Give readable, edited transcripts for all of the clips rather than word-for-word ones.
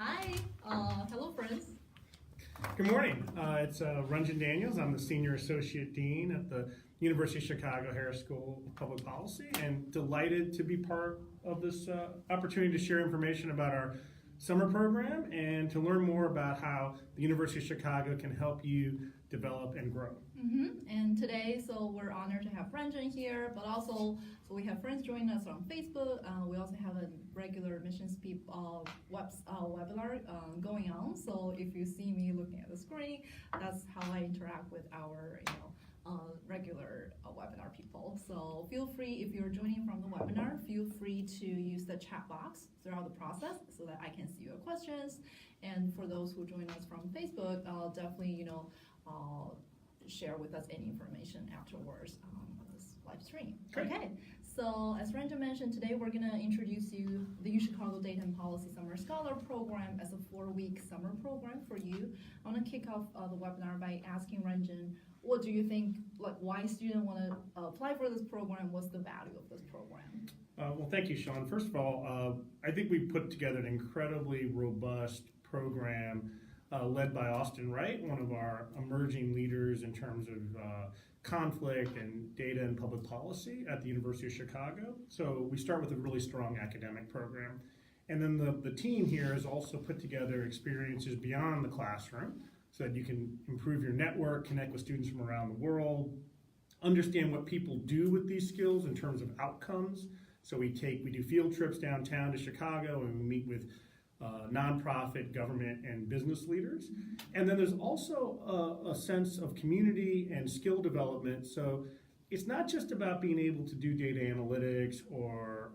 Hi, hello friends. Good morning. It's Ranjan Daniels. I'm the Senior Associate Dean at the University of Chicago Harris School of Public Policy, and delighted to be part of this opportunity to share information about our summer program and to learn more about how the University of Chicago can help you develop and grow. And today, so we're honored to have Ranjan here, but also, so we have friends joining us on Facebook. We also have a regular admissions webinar going on. So if you see me looking at the screen, that's how I interact with our, regular webinar people. So feel free, if you're joining from the webinar, feel free to use the chat box throughout the process so that I can see your questions. And for those who join us from Facebook, definitely, share with us any information afterwards on this live stream. Great. Okay, so as Ranjan mentioned, today we're going to introduce you the U Chicago Data and Policy Summer Scholar Program as a 4-week summer program for you. I want to kick off the webinar by asking Ranjan, what do you think, why students want to apply for this program? What's the value of this program? Well, thank you, Sean. First of all, I think we put together an incredibly robust program led by Austin Wright, one of our emerging leaders in terms of conflict and data and public policy at the University of Chicago. So we start with a really strong academic program. And then the team here has also put together experiences beyond the classroom so that you can improve your network, connect with students from around the world, understand what people do with these skills in terms of outcomes. So we do field trips downtown to Chicago and we meet with nonprofit, government, and business leaders. And then there's also a sense of community and skill development. So it's not just about being able to do data analytics or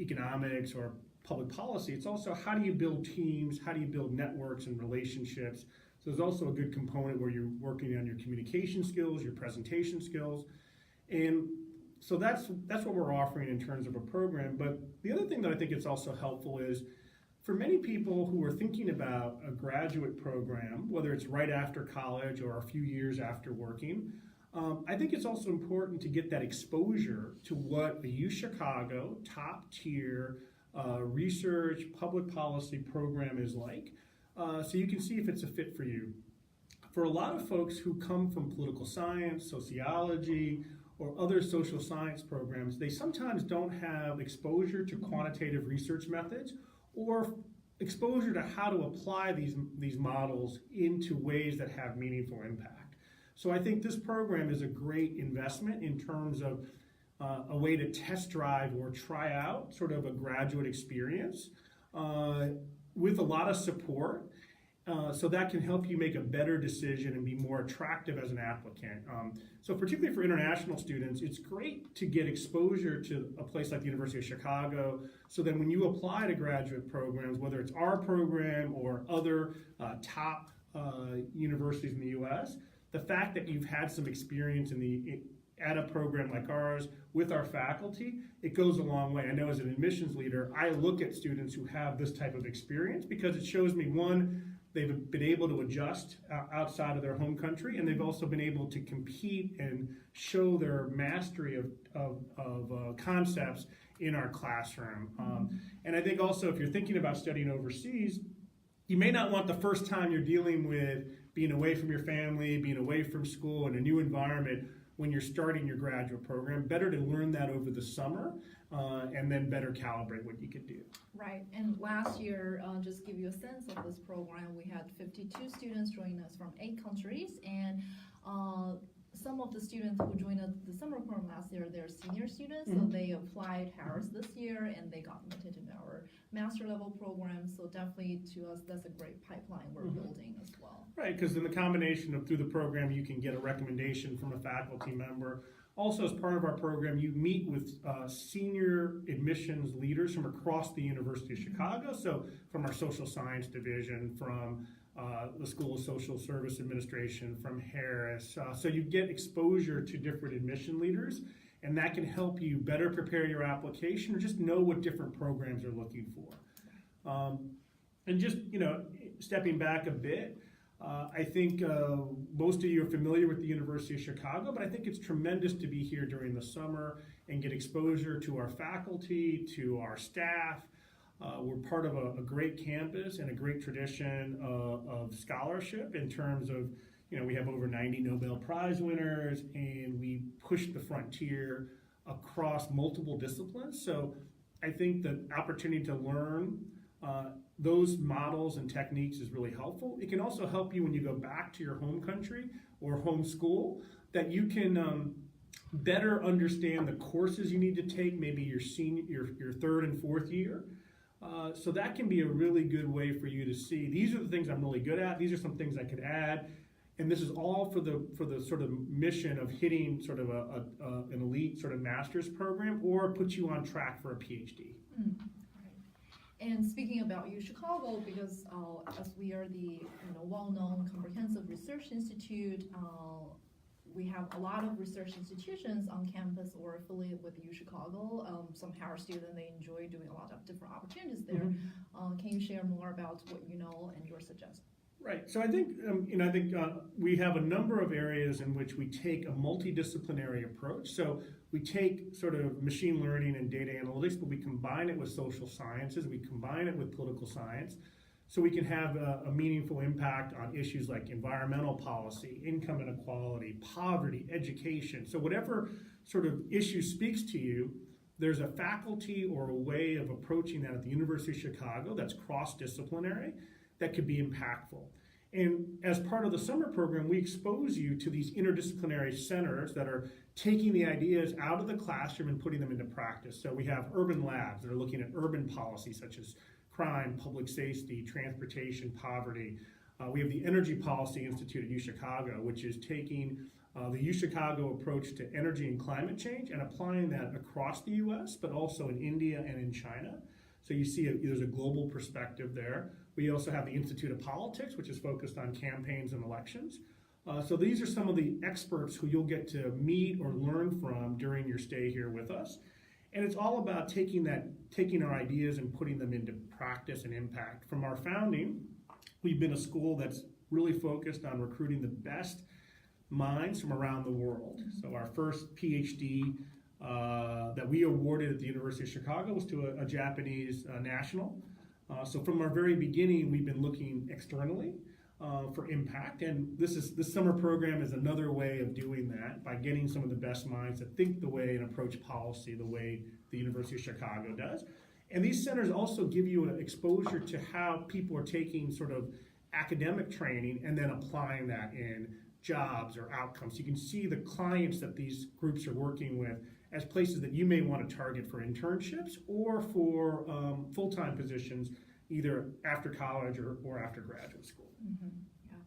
economics or public policy. It's also how do you build teams, how do you build networks and relationships. So there's also a good component where you're working on your communication skills, your presentation skills. And so that's what we're offering in terms of a program. But the other thing that I think it's also helpful is for many people who are thinking about a graduate program, whether it's right after college or a few years after working, I think it's also important to get that exposure to what the U Chicago top tier research public policy program is like, so you can see if it's a fit for you. For a lot of folks who come from political science, sociology, or other social science programs, they sometimes don't have exposure to quantitative research methods or exposure to how to apply these models into ways that have meaningful impact. So I think this program is a great investment in terms of a way to test drive or try out sort of a graduate experience with a lot of support. So that can help you make a better decision and be more attractive as an applicant. So particularly for international students, it's great to get exposure to a place like the University of Chicago, so then when you apply to graduate programs, whether it's our program or other top universities in the US, the fact that you've had some experience at a program like ours with our faculty, it goes a long way. I know as an admissions leader, I look at students who have this type of experience because it shows me, one, they've been able to adjust outside of their home country, and they've also been able to compete and show their mastery of concepts in our classroom. And I think also if you're thinking about studying overseas, you may not want the first time you're dealing with being away from your family, being away from school in a new environment when you're starting your graduate program. Better to learn that over the summer and then better calibrate what you could do. Right, and last year, just give you a sense of this program, we had 52 students joining us from 8 countries, and some of the students who joined the summer program last year, they're senior students, so they applied Harris this year, and they got admitted into our master level program, so definitely to us, that's a great pipeline we're building as well. Right, because in the combination of through the program, you can get a recommendation from a faculty member. Also, as part of our program, you meet with senior admissions leaders from across the University of Chicago, so from our social science division, from the School of Social Service Administration, from Harris. So you get exposure to different admission leaders, and that can help you better prepare your application or just know what different programs are looking for. And just, stepping back a bit, I think most of you are familiar with the University of Chicago, but I think it's tremendous to be here during the summer and get exposure to our faculty, to our staff, We're part of a great campus and a great tradition of scholarship in terms of, we have over 90 Nobel Prize winners, and we push the frontier across multiple disciplines. So I think the opportunity to learn those models and techniques is really helpful. It can also help you when you go back to your home country or home school, that you can better understand the courses you need to take, maybe your third and fourth year. So that can be a really good way for you to see, these are the things I'm really good at, these are some things I could add, and this is all for the sort of mission of hitting sort of an elite sort of master's program, or put you on track for a PhD. And speaking about UChicago, because as we are the well-known comprehensive research institute, we have a lot of research institutions on campus or affiliated with UChicago. Some Howard students, they enjoy doing a lot of different opportunities there. Can you share more about what you know and your suggestions? Right. So I think we have a number of areas in which we take a multidisciplinary approach. So we take sort of machine learning and data analytics, but we combine it with social sciences. We combine it with political science, so we can have a meaningful impact on issues like environmental policy, income inequality, poverty, education. So whatever sort of issue speaks to you, there's a faculty or a way of approaching that at the University of Chicago that's cross-disciplinary, that could be impactful. And as part of the summer program, we expose you to these interdisciplinary centers that are taking the ideas out of the classroom and putting them into practice. So we have urban labs that are looking at urban policy, such as crime, public safety, transportation, poverty. We have the Energy Policy Institute at UChicago, which is taking the UChicago approach to energy and climate change and applying that across the US, but also in India and in China. So you see there's a global perspective there. We also have the Institute of Politics, which is focused on campaigns and elections. So these are some of the experts who you'll get to meet or learn from during your stay here with us. And it's all about taking our ideas and putting them into practice and impact. From our founding, we've been a school that's really focused on recruiting the best minds from around the world. So our first PhD that we awarded at the University of Chicago was to a Japanese national. So from our very beginning, we've been looking externally for impact, and this summer program is another way of doing that by getting some of the best minds to think the way and approach policy the way the University of Chicago does. And these centers also give you an exposure to how people are taking sort of academic training and then applying that in jobs or outcomes. You can see the clients that these groups are working with as places that you may want to target for internships or for full-time positions, either after college or after graduate school. Yeah.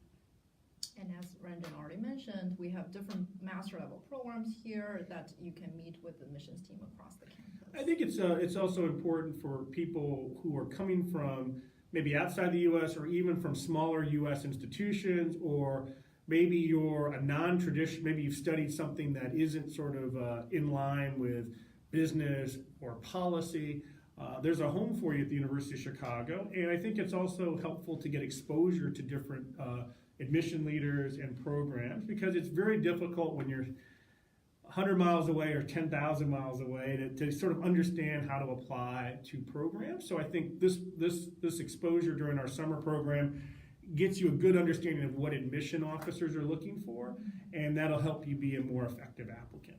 And as Ranjan already mentioned, we have different master level programs here that you can meet with the admissions team across the campus. I think it's also important for people who are coming from maybe outside the U.S. or even from smaller U.S. institutions, or maybe you're a non-traditional, maybe you've studied something that isn't sort of in line with business or policy. There's a home for you at the University of Chicago, and I think it's also helpful to get exposure to different admission leaders and programs, because it's very difficult when you're 100 miles away or 10,000 miles away to sort of understand how to apply to programs. So I think this exposure during our summer program gets you a good understanding of what admission officers are looking for, and that'll help you be a more effective applicant.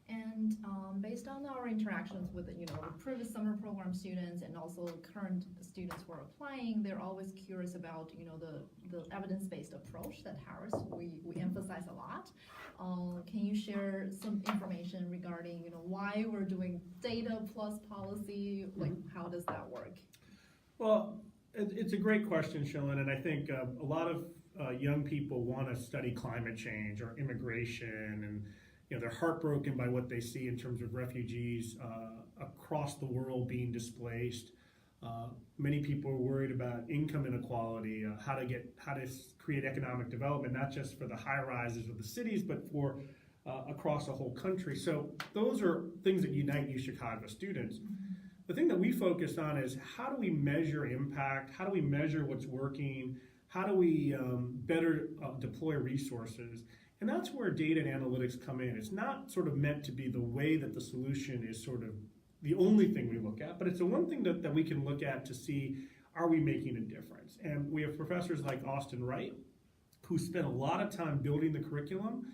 And based on our interactions with the previous summer program students and also current students who are applying, they're always curious about the evidence-based approach that Harris we emphasize a lot. Can you share some information regarding why we're doing data plus policy? Like, how does that work? Well, it's a great question, Shilin, and I think a lot of young people want to study climate change or immigration, and they're heartbroken by what they see in terms of refugees across the world being displaced. Many people are worried about income inequality, how to create economic development, not just for the high rises of the cities, but for across a whole country. So those are things that unite UChicago students. The thing that we focus on is, how do we measure impact? How do we measure what's working? How do we better deploy resources? And that's where data and analytics come in. It's not sort of meant to be the way that the solution is sort of the only thing we look at, but it's the one thing that we can look at to see, are we making a difference? And we have professors like Austin Wright, who spent a lot of time building the curriculum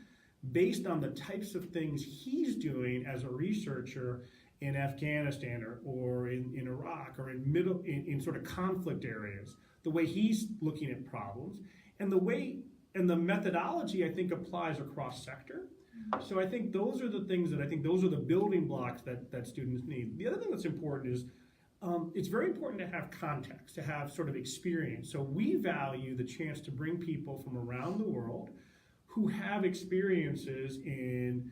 based on the types of things he's doing as a researcher in Afghanistan or in Iraq or in sort of conflict areas, the way he's looking at problems, and the methodology I think applies across sector. So I think those are the things those are the building blocks that students need. The other thing that's important is it's very important to have context, to have sort of experience. So we value the chance to bring people from around the world who have experiences in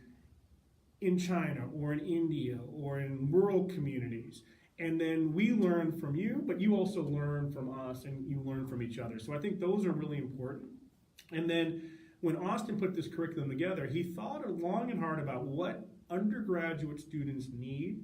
China or in India or in rural communities. And then we learn from you, but you also learn from us and you learn from each other. So I think those are really important. And then when Austin put this curriculum together, he thought long and hard about what undergraduate students need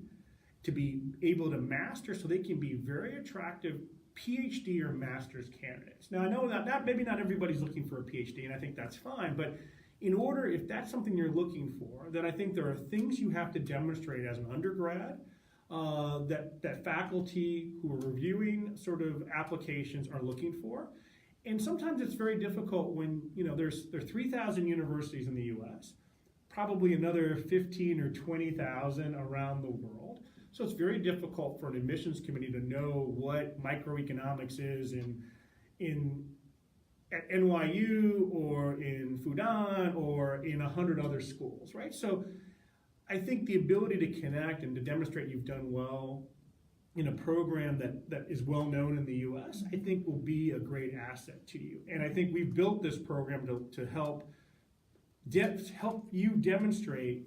to be able to master so they can be very attractive PhD or master's candidates. Now I know that maybe not everybody's looking for a PhD, and I think that's fine, but in order, if that's something you're looking for, then I think there are things you have to demonstrate as an undergrad that faculty who are reviewing sort of applications are looking for. And sometimes it's very difficult when, there are 3,000 universities in the US, probably another 15 or 20,000 around the world. So it's very difficult for an admissions committee to know what microeconomics is at NYU or in Fudan or in 100 other schools, right? So I think the ability to connect and to demonstrate you've done well in a program that is well known in the US, I think will be a great asset to you. And I think we've built this program to help you demonstrate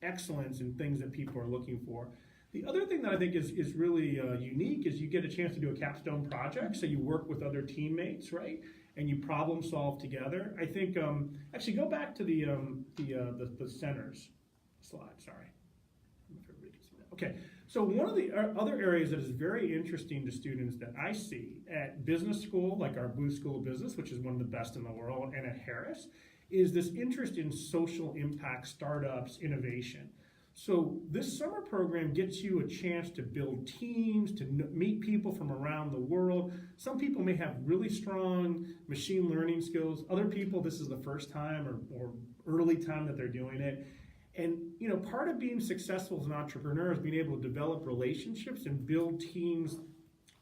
excellence in things that people are looking for. The other thing that I think is really unique is you get a chance to do a capstone project, so you work with other teammates, right? And you problem solve together. I think, actually go back to the centers slide, sorry. I don't know if everybody can see that. Okay, so one of the other areas that is very interesting to students that I see at business school, like our Booth School of Business, which is one of the best in the world, and at Harris, is this interest in social impact, startups, innovation. So this summer program gets you a chance to build teams, to meet people from around the world. Some people may have really strong machine learning skills. Other people, this is the first time or early time that they're doing it. And part of being successful as an entrepreneur is being able to develop relationships and build teams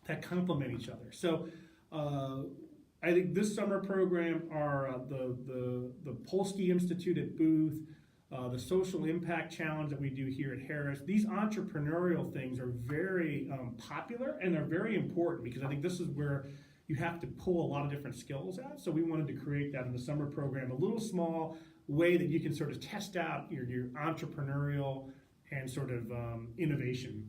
that complement each other. So I think this summer program are the Polsky Institute at Booth, the Social Impact Challenge that we do here at Harris. These entrepreneurial things are very popular, and they're very important because I think this is where you have to pull a lot of different skills out. So we wanted to create that in the summer program, a little small way that you can sort of test out your entrepreneurial and sort of innovation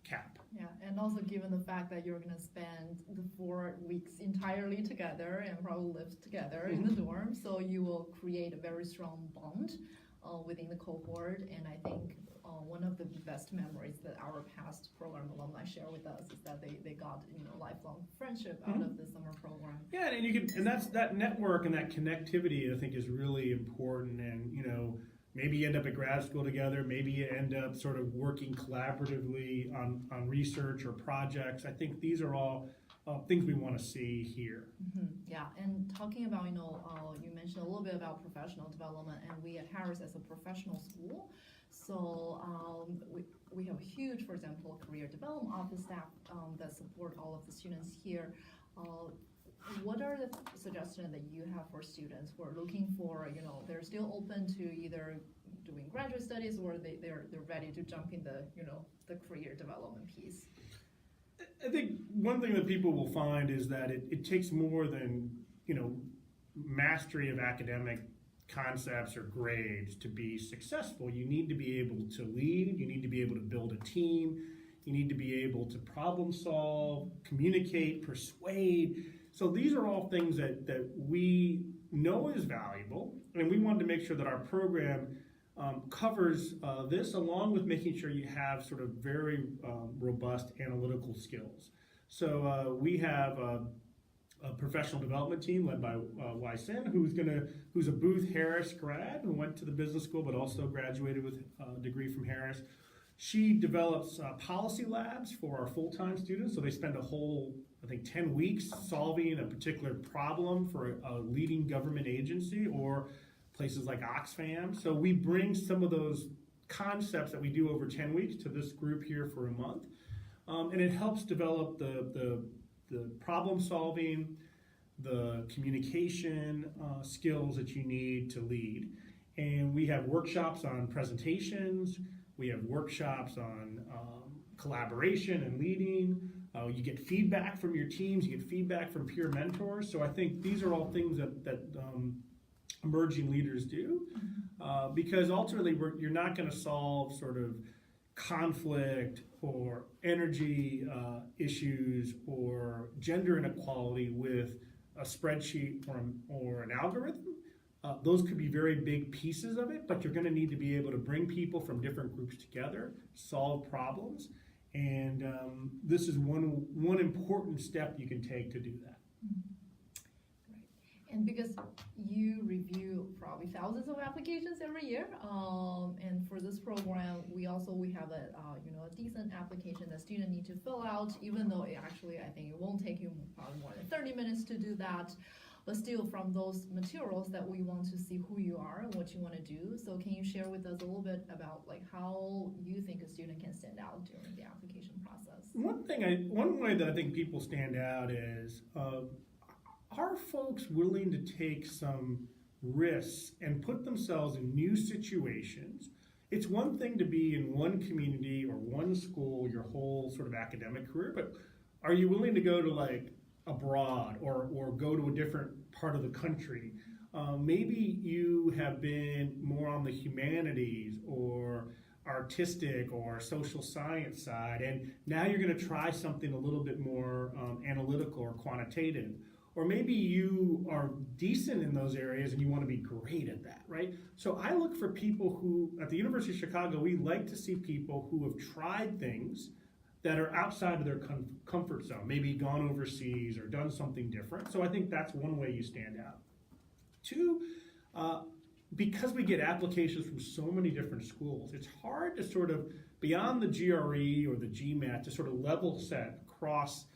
cap. Yeah, and also given the fact that you're going to spend the 4 weeks entirely together and probably live together in the dorm, so you will create a very strong bond within the cohort. And I think one of the best memories that our past program alumni share with us is that they got lifelong friendship out of the summer program. Yeah, and that's that network and that connectivity I think is really important. And maybe you end up at grad school together, maybe you end up sort of working collaboratively on research or projects. I think these are all things we want to see here. Yeah, and talking about, you mentioned a little bit about professional development, and we at Harris as a professional school, so we have a huge, for example, career development office staff that support all of the students here. What are the suggestions that you have for students who are looking for, they're still open to either doing graduate studies or they're ready to jump in the career development piece? I think one thing that people will find is that it takes more than, mastery of academic concepts or grades to be successful. You need to be able to lead, you need to be able to build a team, you need to be able to problem solve, communicate, persuade. So these are all things that we know is valuable, and we wanted to make sure that our program covers this, along with making sure you have sort of very robust analytical skills. So we have a professional development team led by Wai Sin, who's a Booth Harris grad who went to the business school but also graduated with a degree from Harris. She develops policy labs for our full-time students, so they spend a whole, I think, 10 weeks solving a particular problem for a leading government agency or places like Oxfam. So we bring some of those concepts that we do over 10 weeks to this group here for a month. And it helps develop the problem solving, the communication skills that you need to lead. And we have workshops on presentations, we have workshops on collaboration and leading. You get feedback from your teams, you get feedback from peer mentors. So I think these are all things that emerging leaders do, because ultimately you're not going to solve sort of conflict or energy issues or gender inequality with a spreadsheet or an algorithm. Those could be very big pieces of it, but you're going to need to be able to bring people from different groups together, solve problems, and this is one important step you can take to do that. Right. And because you review probably thousands of applications every year, and for this program, we have a decent application that students need to fill out, even though I think it won't take you probably more than 30 minutes to do that. But still, from those materials that we want to see who you are and what you want to do. So can you share with us a little bit about how you think a student can stand out during the application process? One way that I think people stand out is, are folks willing to take some risks and put themselves in new situations? It's one thing to be in one community or one school your whole sort of academic career, but are you willing to go to abroad or go to a different part of the country? Maybe you have been more on the humanities or artistic or social science side, and now you're going to try something a little bit more analytical or quantitative. Or maybe you are decent in those areas and you want to be great at that, right? So I look for people who, at the University of Chicago, we like to see people who have tried things that are outside of their comfort zone, maybe gone overseas or done something different. So I think that's one way you stand out. Two, because we get applications from so many different schools, it's hard to sort of, beyond the GRE or the GMAT, to sort of level set across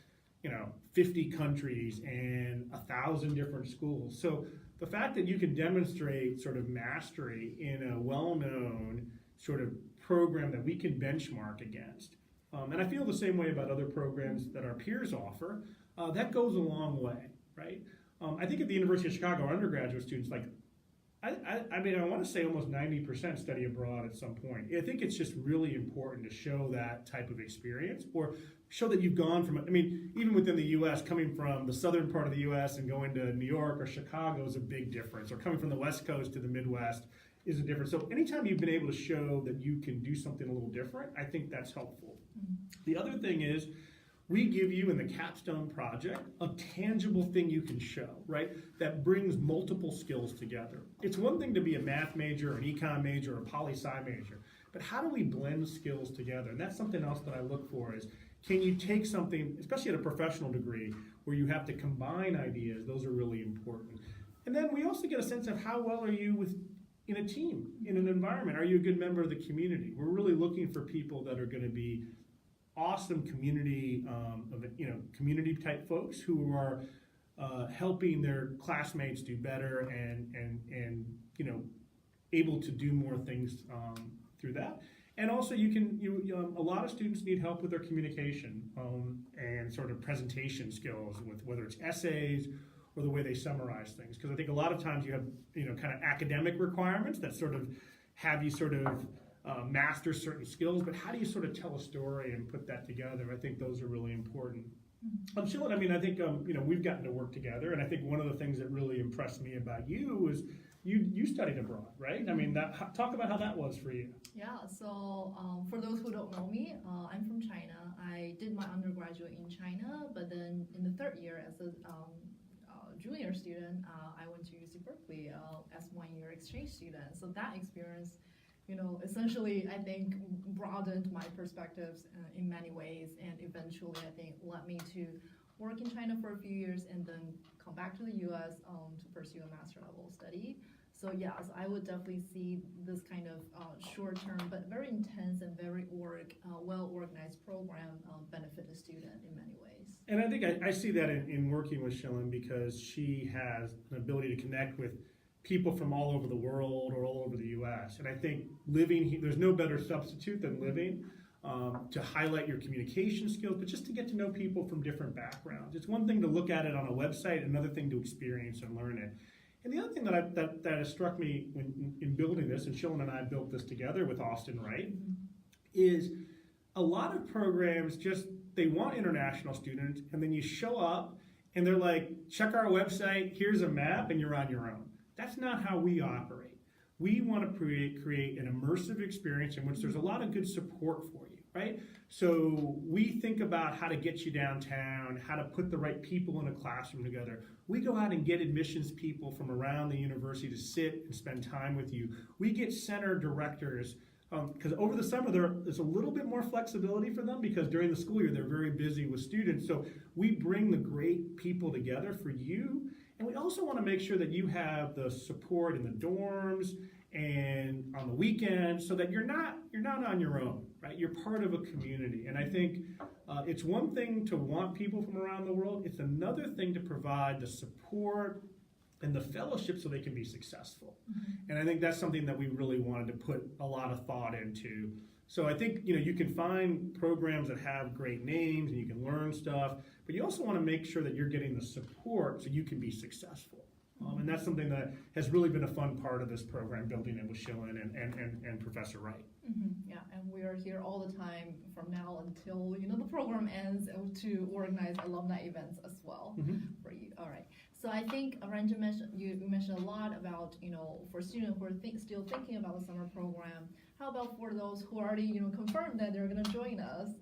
50 countries and 1,000 different schools. So the fact that you can demonstrate sort of mastery in a well-known sort of program that we can benchmark against, and I feel the same way about other programs that our peers offer, that goes a long way, right? I think at the University of Chicago, our undergraduate students, I want to say almost 90% study abroad at some point. I think it's just really important to show that type of experience, or show that you've gone from, even within the U.S., coming from the southern part of the U.S. and going to New York or Chicago is a big difference, or coming from the West Coast to the Midwest is a difference. So anytime you've been able to show that you can do something a little different, I think that's helpful. The other thing is, we give you in the capstone project a tangible thing you can show, right? That brings multiple skills together. It's one thing to be a math major, an econ major, or a poli-sci major, but how do we blend skills together? And that's something else that I look for is, can you take something, especially at a professional degree, where you have to combine ideas? Those are really important. And then we also get a sense of how well are you in a team, in an environment. Are you a good member of the community? We're really looking for people that are going to be awesome community type folks who are helping their classmates do better and able to do more things through that. And also a lot of students need help with their communication and sort of presentation skills, with whether it's essays or the way they summarize things. Because I think a lot of times you have kind of academic requirements that sort of have you sort of master certain skills, but how do you sort of tell a story and put that together? I think those are really important. Shilin, I think we've gotten to work together, and I think one of the things that really impressed me about you was you studied abroad, right? Talk about how that was for you. Yeah, so for those who don't know me, I'm from China. I did my undergraduate in China, but then in the third year as a junior student, I went to UC Berkeley as 1 year exchange student. So that experience, essentially, I think broadened my perspectives in many ways, and eventually, I think, led me to work in China for a few years and then come back to the U.S. To pursue a master level study. So yes, I would definitely see this kind of short-term but very intense and very well-organized program benefit the student in many ways. And I think I see that in working with Shilin, because she has an ability to connect with people from all over the world or all over the U.S. And I think there's no better substitute than living to highlight your communication skills, but just to get to know people from different backgrounds. It's one thing to look at it on a website, another thing to experience and learn it. And the other thing that has struck me in building this, and Shilin and I built this together with Austin Wright, is a lot of programs they want international students, and then you show up and they're like, check our website, here's a map, and you're on your own. That's not how we operate. We want to create an immersive experience in which there's a lot of good support for you, right? So we think about how to get you downtown, how to put the right people in a classroom together. We go out and get admissions people from around the university to sit and spend time with you. We get center directors, because over the summer there's a little bit more flexibility for them, because during the school year they're very busy with students. So we bring the great people together for you. And we also want to make sure that you have the support in the dorms and on the weekends, so that you're not on your own, right? You're part of a community. And I think it's one thing to want people from around the world. It's another thing to provide the support and the fellowship so they can be successful. Mm-hmm. And I think that's something that we really wanted to put a lot of thought into. So I think you can find programs that have great names and you can learn stuff, but you also want to make sure that you're getting the support so you can be successful. And that's something that has really been a fun part of this program, building it with Shilin and Professor Wright. Mm-hmm. Yeah, and we are here all the time from now until the program ends to organize alumni events as well for you. All right. So I think Ranjan you mentioned a lot about for students who are still thinking about the summer program. How about for those who already confirmed that they're going to join us?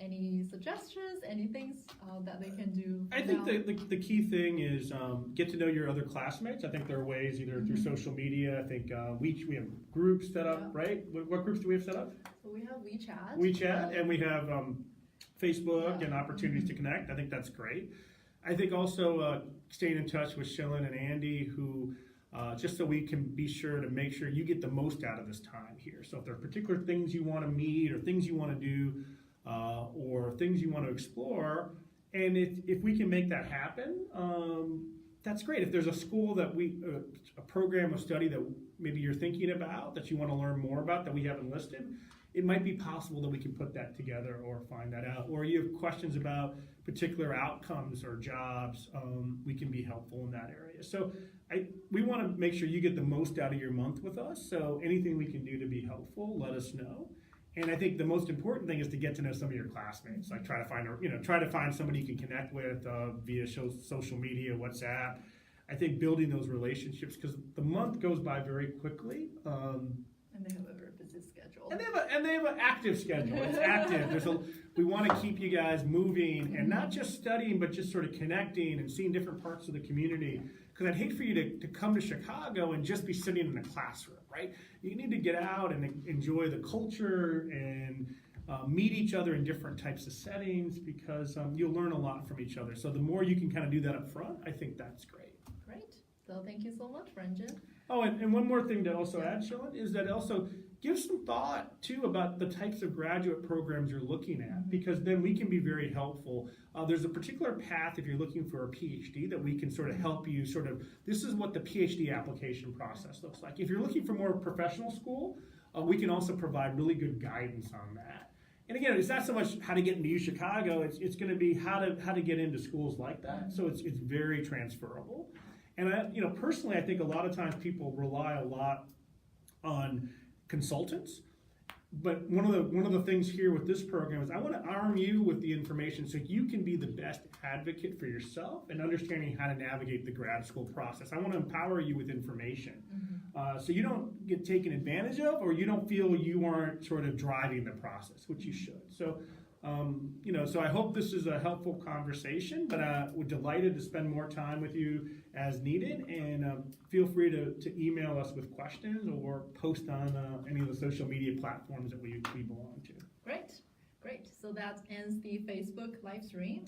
Any suggestions? Any things that they can do? I think the key thing is get to know your other classmates. I think there are ways either through social media. I think we have groups set up, right? What groups do we have set up? So we have WeChat. And we have Facebook and opportunities to connect. I think that's great. I think also staying in touch with Shilin and Andy, who just so we can be sure to make sure you get the most out of this time here. So if there are particular things you want to meet or things you want to do or things you want to explore, and if we can make that happen, that's great. If there's a school that a program of study that maybe you're thinking about, that you want to learn more about that we haven't listed, it might be possible that we can put that together or find that out. Or you have questions about particular outcomes or jobs, we can be helpful in that area. So we want to make sure you get the most out of your month with us. So anything we can do to be helpful, let us know. And I think the most important thing is to get to know some of your classmates. Like try to find somebody you can connect with via social media, WhatsApp. I think building those relationships, because the month goes by very quickly. And they have a very busy schedule. And they have an active schedule. It's active. We want to keep you guys moving and not just studying, but just sort of connecting and seeing different parts of the community. Because I'd hate for you to come to Chicago and just be sitting in a classroom, right? You need to get out and enjoy the culture and meet each other in different types of settings, because you'll learn a lot from each other. So the more you can kind of do that up front, I think that's great. Great. So thank you so much, Ranjan. Oh, and one more thing to also add, Shilin, is that also give some thought, too, about the types of graduate programs you're looking at, because then we can be very helpful. There's a particular path if you're looking for a PhD that we can sort of help you this is what the PhD application process looks like. If you're looking for more professional school, we can also provide really good guidance on that. And again, it's not so much how to get into Chicago, it's going to be how to get into schools like that. So it's very transferable. And personally, I think a lot of times people rely a lot on consultants. But one of the things here with this program is I want to arm you with the information so you can be the best advocate for yourself and understanding how to navigate the grad school process. I want to empower you with information so you don't get taken advantage of, or you don't feel you aren't sort of driving the process, which you should. So so I hope this is a helpful conversation, but we're delighted to spend more time with you as needed, and feel free to email us with questions or post on any of the social media platforms that we belong to. Great. So that ends the Facebook live stream.